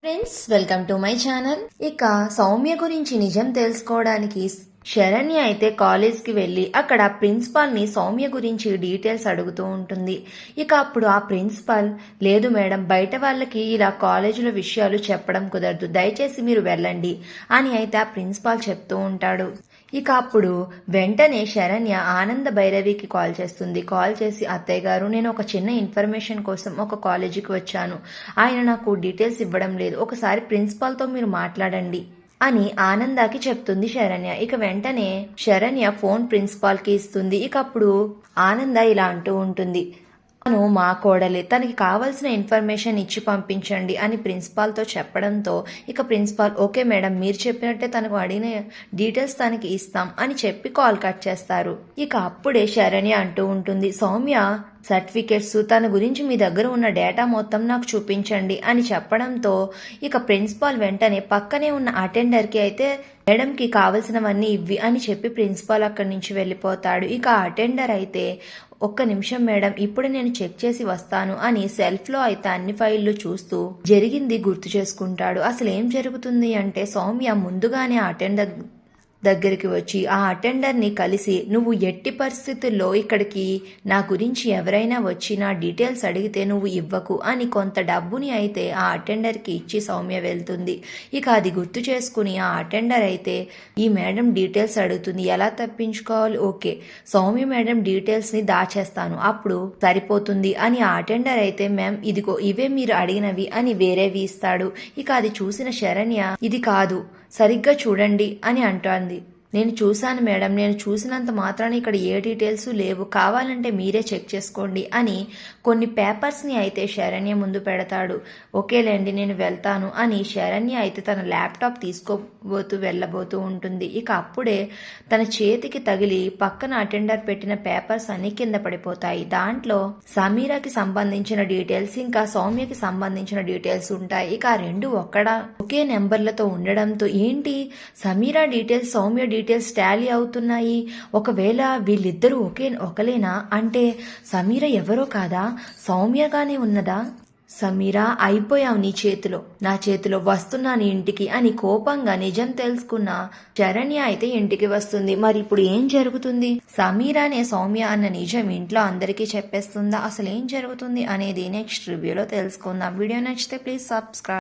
Friends, welcome to my channel. ఇక సౌమ్య గురించి నిజం తెలుసుకోవడానికి శరణ్య అయితే కాలేజ్కి వెళ్ళి అక్కడ ప్రిన్సిపాల్ని సౌమ్య గురించి డీటెయిల్స్ అడుగుతూ ఉంటుంది. ఇక అప్పుడు ఆ ప్రిన్సిపాల్, లేదు మేడం, బయట వాళ్ళకి ఇలా కాలేజీలో విషయాలు చెప్పడం కుదరదు, దయచేసి మీరు వెళ్ళండి అని అయితే ఆ ప్రిన్సిపాల్ చెప్తూ ఉంటాడు. ఇక అప్పుడు వెంటనే శరణ్య ఆనంద భైరవికి కాల్ చేస్తుంది. కాల్ చేసి, అత్తయ్య గారు, నేను ఒక చిన్న ఇన్ఫర్మేషన్ కోసం ఒక కాలేజీకి వచ్చాను, ఆయన నాకు డీటెయిల్స్ ఇవ్వడం లేదు, ఒకసారి ప్రిన్సిపాల్తో మీరు మాట్లాడండి అని ఆనందాకి చెప్తుంది శరణ్య. ఇక వెంటనే శరణ్య ఫోన్ ప్రిన్సిపాల్కి ఇస్తుంది. ఇక అప్పుడు ఆనంద ఇలా అంటూ ఉంటుంది, తను మా కోడలే, తనకి కావాల్సిన ఇన్ఫర్మేషన్ ఇచ్చి పంపించండి అని ప్రిన్సిపాల్తో చెప్పడంతో ఇక ప్రిన్సిపాల్, ఓకే మేడం, మీరు చెప్పినట్టే తనకు అడిగిన డీటెయిల్స్ తనకి ఇస్తాం అని చెప్పి కాల్ కట్ చేస్తారు. ఇక అప్పుడే శరణ్య అంటూ ఉంటుంది, సౌమ్య సర్టిఫికెట్స్, తన గురించి మీ దగ్గర ఉన్న డేటా మొత్తం నాకు చూపించండి అని చెప్పడంతో ఇక ప్రిన్సిపాల్ వెంటనే పక్కనే ఉన్న అటెండర్కి అయితే మేడంకి కావలసినవన్నీ ఇవ్వి అని చెప్పి ప్రిన్సిపాల్ అక్కడి నుంచి వెళ్ళిపోతాడు. ఇక అటెండర్ అయితే, ఒక్క నిమిషం మేడం, ఇప్పుడు నేను చెక్ చేసి వస్తాను అని సెల్ఫ్లో అయితే అన్ని ఫైళ్లు చూస్తూ జరిగింది గుర్తు చేసుకుంటాడు. అసలు ఏం జరుగుతుంది అంటే, సౌమ్య ముందుగానే అటెండర్ దగ్గరికి వచ్చి ఆ అటెండర్ని కలిసి, నువ్వు ఎట్టి పరిస్థితుల్లో ఇక్కడికి నా గురించి ఎవరైనా వచ్చి నా డీటెయిల్స్ అడిగితే నువ్వు ఇవ్వకు అని కొంత డబ్బుని అయితే ఆ అటెండర్కి ఇచ్చి సౌమ్య వెళ్తుంది. ఇక అది గుర్తు చేసుకుని ఆ అటెండర్ అయితే, ఈ మేడం డీటెయిల్స్ అడుగుతుంది, ఎలా తప్పించుకోవాలి, ఓకే సౌమ్య మేడం డీటెయిల్స్ని దాచేస్తాను, అప్పుడు సరిపోతుంది అని ఆ అటెండర్ అయితే, మ్యామ్ ఇదిగో ఇవే మీరు అడిగినవి అని వేరేవి ఇస్తాడు. ఇక అది చూసిన శరణ్య, ఇది కాదు, సరిగ్గా చూడండి అని అంటోంది. నేను చూశాను మేడం, నేను చూసినంత మాత్రాన ఇక్కడ ఏ డీటెయిల్స్ లేవు, కావాలంటే మీరే చెక్ చేసుకోండి అని కొన్ని పేపర్స్ని అయితే శరణ్య ముందు పెడతాడు. ఓకేలేండి, నేను వెళ్తాను అని శరణ్య అయితే తన ల్యాప్టాప్ వెళ్ళబోతూ ఉంటుంది. ఇక అప్పుడే తన చేతికి తగిలి పక్కన అటెండర్ పెట్టిన పేపర్స్ అన్ని కింద పడిపోతాయి. దాంట్లో సమీరాకి సంబంధించిన డీటెయిల్స్ ఇంకా సౌమ్యకి సంబంధించిన డీటెయిల్స్ ఉంటాయి. ఇక ఆ రెండు ఒకే నెంబర్లతో ఉండడంతో, ఏంటి Sameera details Soumya details Tally అవుతున్నాయి, ఒకవేళ వీళ్ళిద్దరూ ఒకలేనా అంటే సమీర ఎవరో కాదా, సౌమ్యగానే ఉన్నదా, సమీరా అయిపోయావు నీ చేతిలో, నా చేతిలో, వస్తున్నాను ఇంటికి అని కోపంగా నిజం తెలుసుకున్న శరణ్య అయితే ఇంటికి వస్తుంది. మరి ఇప్పుడు ఏం జరుగుతుంది, సమీరానే సౌమ్య అన్న నిజం ఇంట్లో అందరికీ చెప్పేస్తుందా, అసలు ఏం జరుగుతుంది అనేది నెక్స్ట్ రివ్యూలో తెలుసుకుందాం. వీడియో నచ్చితే ప్లీజ్ సబ్స్క్రైబ్.